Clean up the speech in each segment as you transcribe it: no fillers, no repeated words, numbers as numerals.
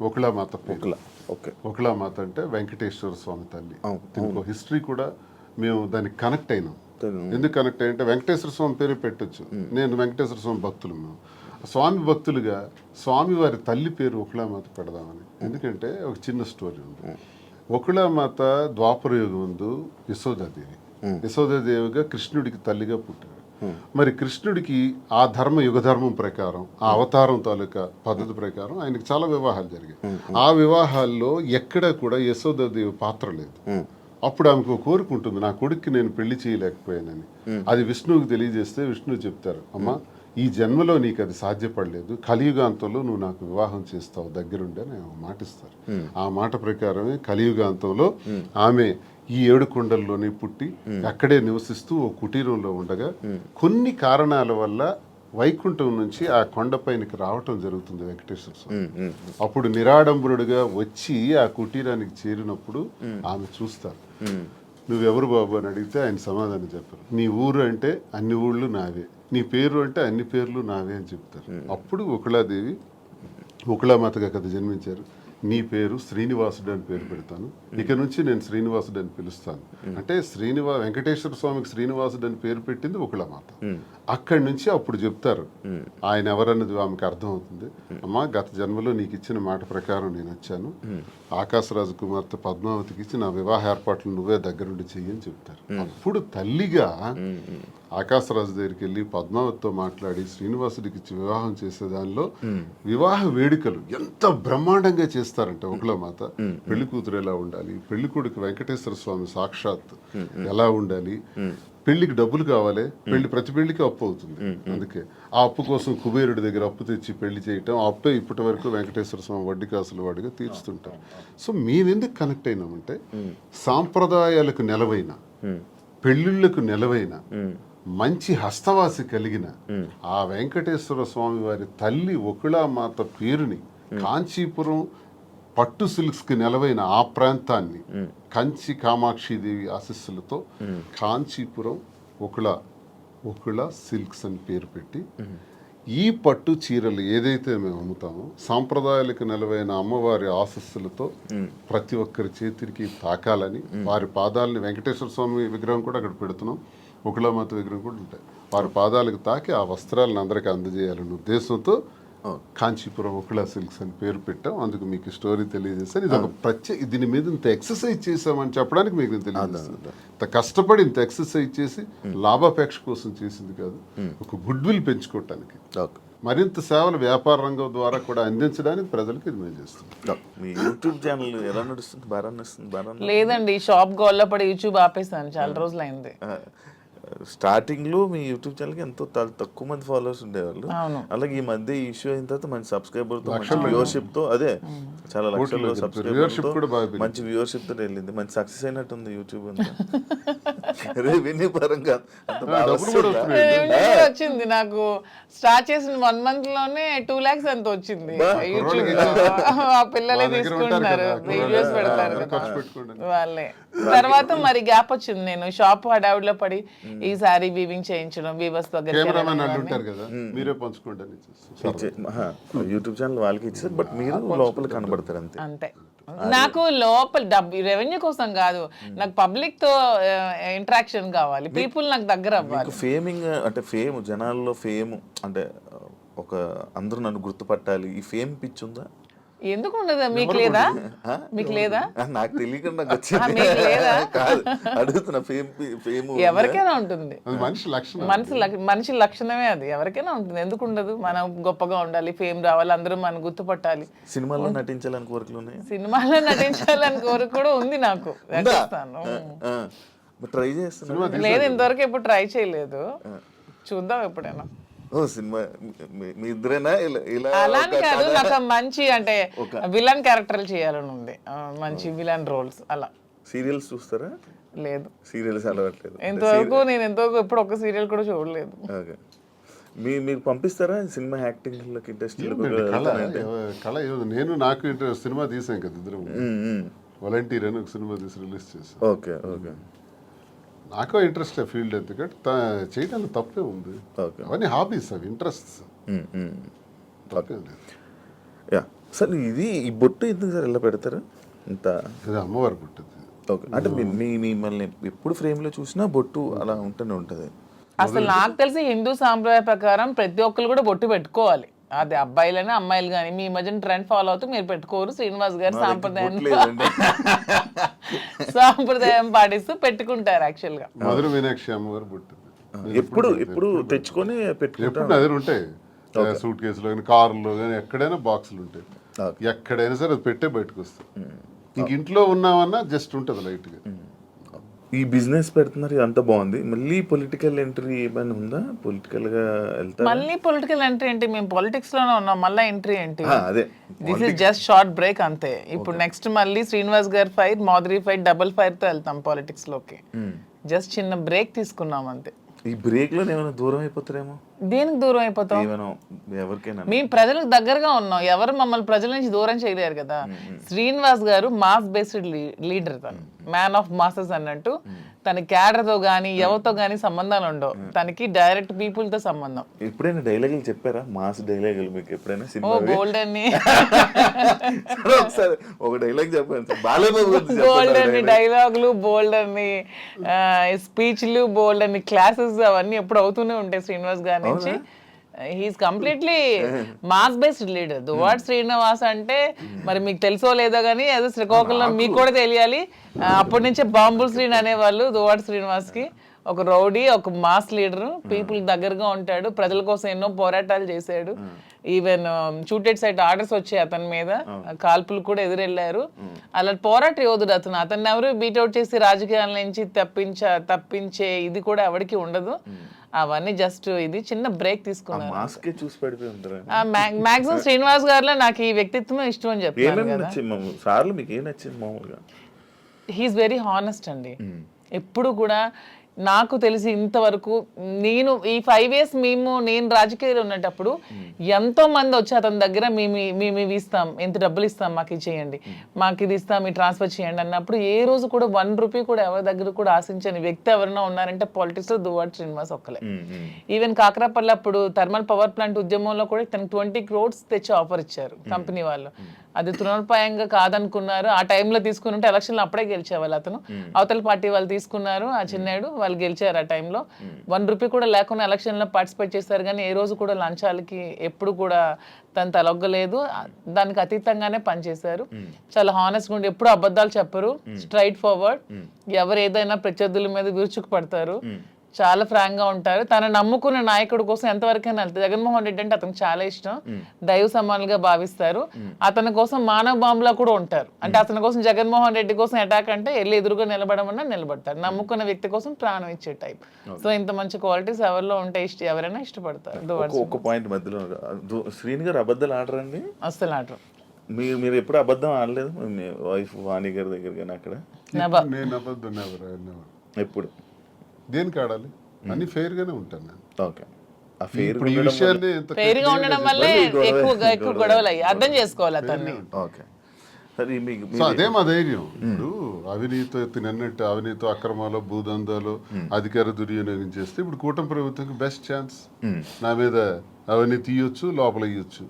ఒకళామాత పేరు. ఓకే. ఒకళామాత అంటే వెంకటేశ్వర స్వామి తల్లి. దీనికి హిస్టరీ కూడా మేము దానికి కనెక్ట్ అయినాం. ఎందుకు కనెక్ట్ అయ్యంటే వెంకటేశ్వర స్వామి పేరు పెట్టొచ్చు. నేను వెంకటేశ్వర స్వామి భక్తులు మేము స్వామి భక్తులుగా స్వామి వారి తల్లి పేరు ఒకళామాత పెడదామని. ఎందుకంటే ఒక చిన్న స్టోరీ ఉంది. ఒకళామాత ద్వాపర యుగం ముందు యశోదాదేవి, యశోదాదేవిగా కృష్ణుడికి తల్లిగా పుట్టారు. మరి కృష్ణుడికి ఆ యుగధర్మం ప్రకారం ఆ అవతారం తాలూకా పద్ధతి ప్రకారం ఆయనకి చాలా వివాహాలు జరిగాయి. ఆ వివాహాల్లో ఎక్కడా కూడా యశోదాదేవి పాత్ర లేదు. అప్పుడు ఆమెకు కోరుకుంటుంది, నా కొడుక్కి నేను పెళ్లి చేయలేకపోయానని. అది విష్ణువుకి తెలియజేస్తే విష్ణువు చెప్తారు, అమ్మా ఈ జన్మలో నీకు అది సాధ్యపడలేదు, కలియుగాంతంలో నువ్వు నాకు వివాహం చేస్తావు దగ్గరుండి అని మాటిస్తారు. ఆ మాట ప్రకారమే కలియుగాంతంలో ఆమె ఈ 7 కొండల్లోనే పుట్టి అక్కడే నివసిస్తూ ఓ కుటీరంలో ఉండగా కొన్ని కారణాల వల్ల వైకుంఠం నుంచి ఆ కొండపైనకి రావటం జరుగుతుంది వెంకటేశ్వర స్వామి. అప్పుడు నిరాడంబరుడుగా వచ్చి ఆ కుటీరానికి చేరినప్పుడు ఆమె చూస్తారు. నువ్వెవరు బాబు అని అడిగితే ఆయన సమాధానం చెప్పారు, నీ ఊరు అంటే అన్ని ఊళ్ళు నావే, నీ పేరు అంటే అన్ని పేర్లు నావే అని చెప్తారు. అప్పుడు ఒకళాదేవి ఒకళామాతగా కదా జన్మించారు. నీ పేరు శ్రీనివాసుడు అని పేరు పెడతాను, ఇక నుంచి నేను శ్రీనివాసుడు అని పిలుస్తాను అంటే వెంకటేశ్వర స్వామికి శ్రీనివాసుడు అని పేరు పెట్టింది ఒకళామాత. అక్కడి నుంచి అప్పుడు చెప్తారు ఆయన ఎవరన్నది ఆమెకు అర్థమవుతుంది. అమ్మా గత జన్మలో నీకు ఇచ్చిన మాట ప్రకారం నేను వచ్చాను, ఆకాశరాజు కుమార్తె పద్మావతికి ఇచ్చి నా వివాహ ఏర్పాట్లు నువ్వే దగ్గరుండి చెయ్యని చెప్తారు. అప్పుడు తల్లిగా ఆకాశరాజు దగ్గరికి వెళ్ళి పద్మావతితో మాట్లాడి శ్రీనివాసుడికి ఇచ్చి వివాహం చేసే దానిలో వివాహ వేడుకలు ఎంత బ్రహ్మాండంగా చేస్తారంటే ఒకళామాత. పెళ్లి కూతురు ఎలా ఉండాలి, పెళ్లి కొడుకు వెంకటేశ్వర స్వామి సాక్షాత్ ఎలా ఉండాలి, పెళ్లికి డబ్బులు కావాలి, ప్రతి పెళ్లికి అప్పు అవుతుంది. అందుకే ఆ అప్పు కోసం కుబేరుడి దగ్గర అప్పు తెచ్చి పెళ్లి చేయటం, ఆ అప్పే ఇప్పటి వరకు వెంకటేశ్వర స్వామి వడ్డీ కాసుల వాడిగా తీర్చుతుంటారు. సో మేమెందుకు కనెక్ట్ అయినామంటే సాంప్రదాయాలకు నెలవైన, పెళ్లిళ్లకు నెలవైన, మంచి హస్తవాసి కలిగిన ఆ వెంకటేశ్వర స్వామి వారి తల్లి ఒకళామాత పేరుని కాంచీపురం పట్టు సిల్క్స్కి నెలవైన ఆ ప్రాంతాన్ని కంచి కామాక్షిదేవి ఆశీస్సులతో కాంచీపురం ఒకళ సిల్క్స్ అని పేరు పెట్టి ఈ పట్టు చీరలు ఏదైతే మేము అమ్ముతామో సాంప్రదాయాలకు నెలవైన అమ్మవారి ఆశీస్సులతో ప్రతి ఒక్కరి చేతికి తాకాలని, వారి పాదాలని, వెంకటేశ్వర స్వామి విగ్రహం కూడా అక్కడ పెడుతున్నాం, ఒకళామాత విగ్రహం కూడా ఉంటాయి, వారి పాదాలకు తాకి ఆ వస్త్రాలను అందరికీ అందజేయాలనే ఉద్దేశంతో కాంచీపురం ఒకళ సిల్క్స్ అని పేరు పెట్టాం. అందుకు మీకు స్టోరీ తెలియజేస్తాను. ఇది ఒక దీని మీద ఇంత ఎక్సర్సైజ్ చేసామని చెప్పడానికి మీకు తెలియజేస్తాను. ఇంత కష్టపడి ఇంత ఎక్సర్సైజ్ చేసి లాభాపేక్ష కోసం చేసింది కాదు, ఒక గుడ్ విల్ పెంచుకోవటానికి, మరింత సేవలు వ్యాపార రంగం ద్వారా కూడా అందించడానికి ప్రజలకు ఇది మేము చేస్తాం. మీ యూట్యూబ్ ఛానల్ ఎలా నడుస్తుంది? బాగా నడుస్తుంది? లేదండి, షాప్ గోల్లో పడి యూట్యూబ్ ఆపేసాను, చాలా రోజులు అయింది. స్టార్టింగ్ లో మీ యూట్యూబ్ ఛానల్ కి ఎంతో తక్కువ మంది ఫాలోవర్స్ ఉండేవాళ్ళు. అలాగే ఈ మధ్య ఇష్యూ అయిన తర్వాత మంచి సబ్స్క్రైబర్ తో, మంచి వ్యూవర్షిప్ తో, అదే చాలా లక్షల సబ్స్క్రైబర్స్ తో, మంచి వ్యూవర్షిప్ తో వెళ్ళింది. మంచి సక్సెస్ అయినట్టుంది యూట్యూబ్ అంతా. రెవెన్యూ పరంగా వచ్చింది నాకు. స్టార్ట్ చేసిన 1 month లోనే 2 lakhs అంత వచ్చింది యూట్యూబ్ లో. ఆ పిల్లలే తీసుకుంటున్నారు, వీడియోస్ పెడతారు వాళ్ళే. తర్వాత మరి గ్యాప్ వచ్చింది, నేను షాప్ హడావుడిలో పడి ఈ సారీ వీవింగ్ చేయించడం, వీవర్స్ దగ్గర యూట్యూబ్ ఛానల్ వాళ్ళకి ఇచ్చారు, బట్ మీరు లోపల కనబడతారు అంతే. అంతే, నాకు లోపల రెవెన్యూ కోసం కాదు, నాకు పబ్లిక్ తో ఇంటరాక్షన్ కావాలి, పీపుల్ నాకు దగ్గర అవ్వాలి. ఫేమింగ్ అంటే ఫేమ్, జనాల్లో ఫేమ్ అంటే ఒక అందరూ నన్ను గుర్తుపట్టాలి, ఈ ఫేమ్ పిచ్ ఉందా? ఎందుకు ఉండదు? మీకు లేదా? మీకు లేదా? నాకు తెలియకుండా అడుగుతున్నా. ఫేమ్ ఎవరికైనా ఉంటుంది, మనిషి లక్షణమే అది, ఎవరికైనా ఉంటుంది. ఎందుకు ఉండదు? మనం గొప్పగా ఉండాలి, ఫేమ్ రావాలి, అందరూ మనం గుర్తుపట్టాలి. సినిమాలో నటించాలని కోరికలు ఉన్నాయి? సినిమాలో నటించాలని కోరిక కూడా ఉంది నాకు. ట్రై చేస్తున్నా. లేదు, ఇంతవరకు ఎప్పుడు ట్రై చేయలేదు, చూద్దాం ఎప్పుడైనా. సినిమా మీ ఇద్దరేనా? అలానే కాదు, నాకు మంచి అంటే విలన్ క్యారెక్టర్లు చేయాలని ఉంది, మంచి విలన్ రోల్స్. అలా సీరియల్స్ చూస్తారా? లేదు, సీరియల్స్ అలవాట్లేదు ఇంతవరకు. నేను ఎంతవరకు ఎప్పుడు ఒక సీరియల్ కూడా చూడలేదు. మీరు పంపిస్తారా సినిమా యాక్టింగ్ లోకి? ఇంట్రెస్ట్ కళ నేను నాకు సినిమా తీసాం కదా ఇద్దరు, వాలంటీర్ అని ఒక సినిమా తీసి రిలీజ్ చేసాం. Okay okay. నాకు ఇంట్రెస్ట్ ఫీల్డ్, ఎందుకంటే చేయడానికి తప్పే ఉంది, అవన్నీ హాబీస్, అవి ఇంట్రెస్ట్స్, తప్పే లేదు. సార్ ఇది ఈ బొట్టు ఎందుకు సార్ ఇలా పెడతారు ఇంత? ఇది అమ్మవారి పుట్టింది. ఓకే, అంటే మిమ్మల్ని ఎప్పుడు ఫ్రేమ్లో చూసినా బొట్టు అలా ఉంటూనే ఉంటుంది. అసలు నాకు తెలిసి హిందూ సాంప్రదాయ ప్రకారం ప్రతి ఒక్కరు కూడా బొట్టు పెట్టుకోవాలి. అది అబ్బాయిలైనా అమ్మాయిలు కానీ. మీ మధ్యన ట్రెండ్ ఫాలో అవుతూ మీరు పెట్టుకోరు. శ్రీనివాస్ గారు సాంప్రదాయం పాటిస్తూ పెట్టుకుంటారు. యాక్చువల్ గా మధుర మీనాక్షి అమ్మవారు పుట్టింది. ఎప్పుడు తెచ్చుకొని ఎప్పుడు అదే ఉంటాయి సూట్ కేసులో కానీ కారులో కానీ ఎక్కడైనా బాక్సులు ఉంటాయి. ఎక్కడైనా సరే అది పెట్టే బయటకు వస్తాయి. ఇంక ఇంట్లో ఉన్నామన్నా జస్ట్ ఉంటుంది లైట్గా. ఈ బిజినెస్ పెడుతున్నారు, అంత బాగుంది. మళ్ళీ పొలిటికల్ ఎంట్రీ ఏమైనా ఉందా? పొలిటికల్ గా వెళ్తారు? మళ్ళీ పొలిటికల్ ఎంట్రీ ఏంటి? మేము పాలిటిక్స్ లోనే ఉన్నాం, మళ్ళీ ఎంట్రీ ఏంటి? అదే this is just short break అంతే. ఇప్పుడు నెక్స్ట్ మళ్ళీ శ్రీనివాస్ గారి fire, Madhuri fire, double fire తో వెళ్తాం పాలిటిక్స్ లోకి. జస్ట్ చిన్న బ్రేక్ తీసుకున్నాం అంతే. ఈ బ్రేక్ లో ఏమైనా దూరం అయిపోతారేమో? దేనికి దూరం అయిపోతాం? ఎవరికైనా మేము ప్రజలకు దగ్గరగా ఉన్నాం. ఎవరు మమ్మల్ని ప్రజల నుంచి దూరం చేయలేరు కదా. శ్రీనివాస్ గారు మాస్ బేస్డ్ లీడర్, తను మ్యాన్ ఆఫ్ మాసెస్ అన్నట్టు. తన క్యాడర్ తో గానీ ఎవరితో గానీ సంబంధాలు ఉండవు. తనకి డైరెక్ట్ పీపుల్ తో సంబంధం. ఎప్పుడైనా డైలాగులు చెప్పారా? మాస్ డైలాగులు మీకు ఎప్పుడైనా? గోల్డ్ అని ఒక డైలాగ్ చెప్పండి. గోల్డ్ అని డైలాగులు, బోల్డ్ అని స్పీచ్లు, బోల్డ్ అని క్లాసెస్ అవన్నీ ఎప్పుడు అవుతూనే ఉంటాయి శ్రీనివాస్ గారి నుంచి. He is completely mass based leader. Duvvada Srinivas అంటే మరి మీకు తెలుసో లేదో కానీ అదే శ్రీకాకుళంలో మీకు కూడా తెలియాలి. అప్పటి నుంచే బాంబుల్ శ్రీని అనేవాళ్ళు దువ్వాడ శ్రీనివాస్ కి. ఒక రౌడీ, ఒక మాస్ లీడర్, పీపుల్ దగ్గరగా ఉంటాడు, ప్రజల కోసం ఎన్నో పోరాటాలు చేశాడు. ఈవెన్ షూటెడ్ సైట్ ఆర్డర్స్ వచ్చాయి అతని మీద, కాల్పులు కూడా ఎదురెళ్లారు. అలా పోరాట యోధుడు అతను. అతన్ని ఎవరు బీట్అవుట్ చేసి రాజకీయాల నుంచి తప్పించే ఇది కూడా ఎవరికి ఉండదు. అవన్నీ జస్ట్ ఇది చిన్న బ్రేక్ తీసుకున్నాను. మాక్సిమం శ్రీనివాస్ గారిలో నాకు ఈ వ్యక్తిత్వం ఇష్టం అని చెప్తాను. హీఈస్ వెరీ హానెస్ట్ అండి. ఎప్పుడు కూడా నాకు తెలిసి ఇంతవరకు నేను ఈ 5 years నేను రాజకీయాలు ఉన్నప్పుడు ఎంతో మంది వచ్చి అతని దగ్గర మేము ఇవి ఇస్తాం, ఎంత డబ్బులు ఇస్తాం, మాకు ఇది చేయండి, మాకు ఇది ఇస్తాం, ఈ ట్రాన్స్ఫర్ చేయండి అన్నప్పుడు ఏ రోజు కూడా 1 రూపీ కూడా ఎవరి దగ్గర కూడా ఆశించని వ్యక్తి ఎవరైనా ఉన్నారంటే పాలిటిక్స్ లో దువ్వాడ శ్రీనివాస్ ఒక్కలే. ఈవెన్ కాకరాపల్లి అప్పుడు థర్మల్ పవర్ ప్లాంట్ ఉద్యమంలో కూడా తనకు 20 crores తెచ్చి ఆఫర్ ఇచ్చారు కంపెనీ వాళ్ళు. అది తృణోపాయంగా కాదనుకున్నారు. ఆ టైంలో తీసుకుని ఉంటే ఎలక్షన్లో అప్పుడే గెలిచేవాళ్ళు. అతను అవతల పార్టీ వాళ్ళు తీసుకున్నారు, ఆ చిన్నాడు వాళ్ళు గెలిచారు. ఆ టైంలో 1 రూపీ కూడా లేకుండా ఎలక్షన్లో పార్టిసిపేట్ చేస్తారు. కానీ ఏ రోజు కూడా లంచాలకి ఎప్పుడు కూడా తను తలొగ్గలేదు. దానికి అతీతంగానే పనిచేశారు. చాలా హానెస్ట్గా ఉండి ఎప్పుడు అబద్ధాలు చెప్పరు, స్ట్రైట్ ఫార్వర్డ్. ఎవరు ఏదైనా ప్రత్యర్థుల మీద విరుచుకు పడతారు, చాలా ఫ్రాంక్ గా ఉంటారు. తన నమ్ముకున్న నాయకుడి కోసం ఎంతవరకైనా వెళ్తారు. జగన్మోహన్ రెడ్డి అంటే అతనికి చాలా ఇష్టం, దైవ సమానులుగా భావిస్తారు. అతని కోసం మానవ బాంబులా కూడా ఉంటారు. అంటే అతని కోసం జగన్మోహన్ రెడ్డి కోసం అటాక్ అంటే వెళ్ళి ఎదురుగా నిలబడమన్నా నిలబడతారు. నమ్ముకున్న వ్యక్తి కోసం ప్రాణం ఇచ్చే టైప్. సో ఇంత మంచి క్వాలిటీస్ ఎవరిలో ఉంటాయి, ఎవరైనా ఇష్టపడతారు. ఒక పాయింట్ మధ్యలో, శ్రీని గారు అబద్ధాలు ఆడరండి? అస్సలు ఆడరు. మీరు ఎప్పుడు అబద్ధం ఆడలేదు మీ వైఫ్ వాణి గారి దగ్గర కానీ అక్కడ? ఎప్పుడు? దేనికి ఆడాలి? అన్ని ఫెయిర్ గానే ఉంటాను నేను. ఓకే, ఆ ఫెయిర్ ఫెయిర్ గా ఉండడం వల్లే ఎక్కువ గొడవలు అయ్యి అర్థం చేసుకోవాలి అతన్ని. ఓకే, అదే మా ధైర్యం. ఇప్పుడు అవినీతి అవినీతి అక్రమాలు, భూదందాలు, అధికార దుర్వినియోగం చేస్తే ఇప్పుడు కూటమి ప్రభుత్వంకి బెస్ట్ ఛాన్స్. నా మీద అవన్నీ తీయొచ్చు, లోపల ఇయ్యొచ్చు.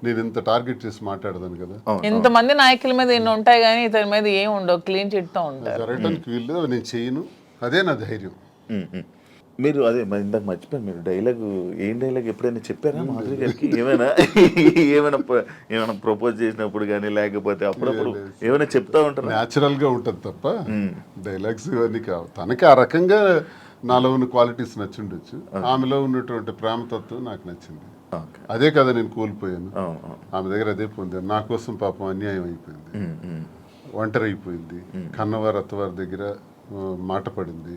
నేను ఇంత టార్గెట్ చేసి మాట్లాడదాను కదా. ఇంతమంది నాయకుల మీద ఎన్ని ఉంటాయి కానీ ఇతని మీద ఏం ఉండవు, క్లీన్ చిట్ తో ఉంటారు. జరగడానికి వీళ్ళు నేను చేయను, అదే నా ధైర్యం. మీరు అదే ఇందాక మర్చిపోయాను, మీరు ఏం డైలాగ్ ఎప్పుడైనా చెప్పారా మాధురి గారికి? ఏమైనా ప్రపోజ్ చేసినప్పుడు కానీ లేకపోతే అప్పుడప్పుడు ఏమైనా చెప్తా ఉంటారు? న్యాచురల్ గా ఉంటుంది తప్ప డైలాగ్స్ ఇవన్నీ కావు. తనకి ఆ రకంగా నాలో ఉన్న క్వాలిటీస్ నచ్చుండొచ్చు. ఆమెలో ఉన్నటువంటి ప్రేమతత్వం నాకు నచ్చింది. అదే కదా నేను కోల్పోయాను. ఆమె దగ్గర అదే పొందాను. నా కోసం పాపం అన్యాయం అయిపోయింది, ఒంటరి అయిపోయింది, కన్నవారి అత్తవారి దగ్గర మాట పడింది.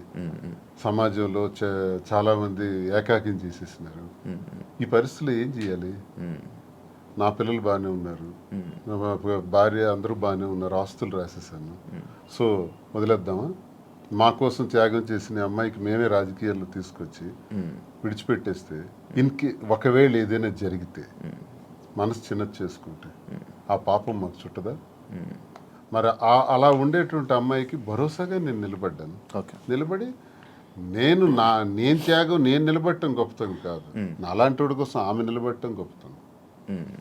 సమాజంలో చాలా మంది ఏకాకిం చేసేసినారు. ఈ పరిస్థితుల్లో ఏం చేయాలి? నా పిల్లలు బాగానే ఉన్నారు, భార్య అందరూ బాగానే ఉన్నారు, ఆస్తులు రాసేసాను. సో వదిలేద్దామా? మా కోసం త్యాగం చేసిన అమ్మాయికి మేమే రాజకీయాల్లో తీసుకొచ్చి విడిచిపెట్టేస్తే ఒకవేళ ఏదైనా జరిగితే మనసు చిన్నది చేసుకుంటే ఆ పాపం మాకు చుట్టదా? మరి అలా ఉండేటువంటి అమ్మాయికి భరోసాగా నేను నిలబడ్డాను. నిలబడి నేను త్యాగం నేను నిలబడటం గొప్పతనం కాదు, నాలాంటి వాడి కోసం ఆమె నిలబడటం గొప్పతనం.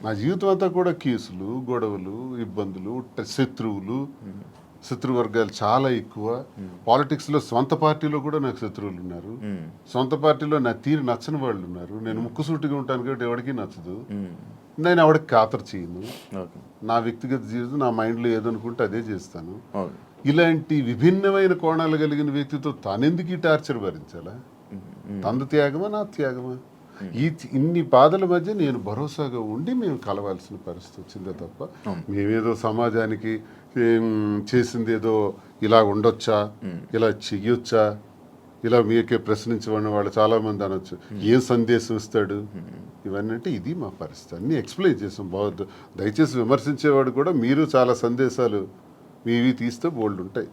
నా జీవితం అంతా కూడా కేసులు, గొడవలు, ఇబ్బందులు, శత్రువర్గాలు చాలా ఎక్కువ. పాలిటిక్స్లో సొంత పార్టీలో కూడా నాకు శత్రువులు ఉన్నారు. సొంత పార్టీలో నా తీరు నచ్చని వాళ్ళు ఉన్నారు. నేను ముక్కుసూటిగా ఉంటాను కాబట్టి ఎవరికి నచ్చదు. నేను ఎవరికి ఖాతరు చేయను. నా వ్యక్తిగత జీవితం, నా మైండ్లో ఏదనుకుంటే అదే చేస్తాను. ఇలాంటి విభిన్నమైన కోణాలు కలిగిన వ్యక్తితో తానెందుకు ఈ టార్చర్ భరించాలా? తంద త్యాగమా, నా త్యాగమా? ఇన్ని బాధల మధ్య నేను భరోసాగా ఉండి మేము కలవాల్సిన పరిస్థితి వచ్చిందే తప్ప మేమేదో సమాజానికి చేసింది ఏదో ఇలా ఉండొచ్చా, ఇలా చెయ్యొచ్చా, ఇలా మీకే ప్రశ్నించబడిన వాళ్ళు చాలా మంది అనొచ్చు. ఏం సందేశం ఇస్తాడు ఇవన్నీ అంటే ఇది మా పరిస్థితి. అన్నీ ఎక్స్ప్లెయిన్ చేసాం. దయచేసి విమర్శించేవాడు కూడా మీరు చాలా సందేశాలు మీవి తీస్తే బోల్డ్ ఉంటాయి.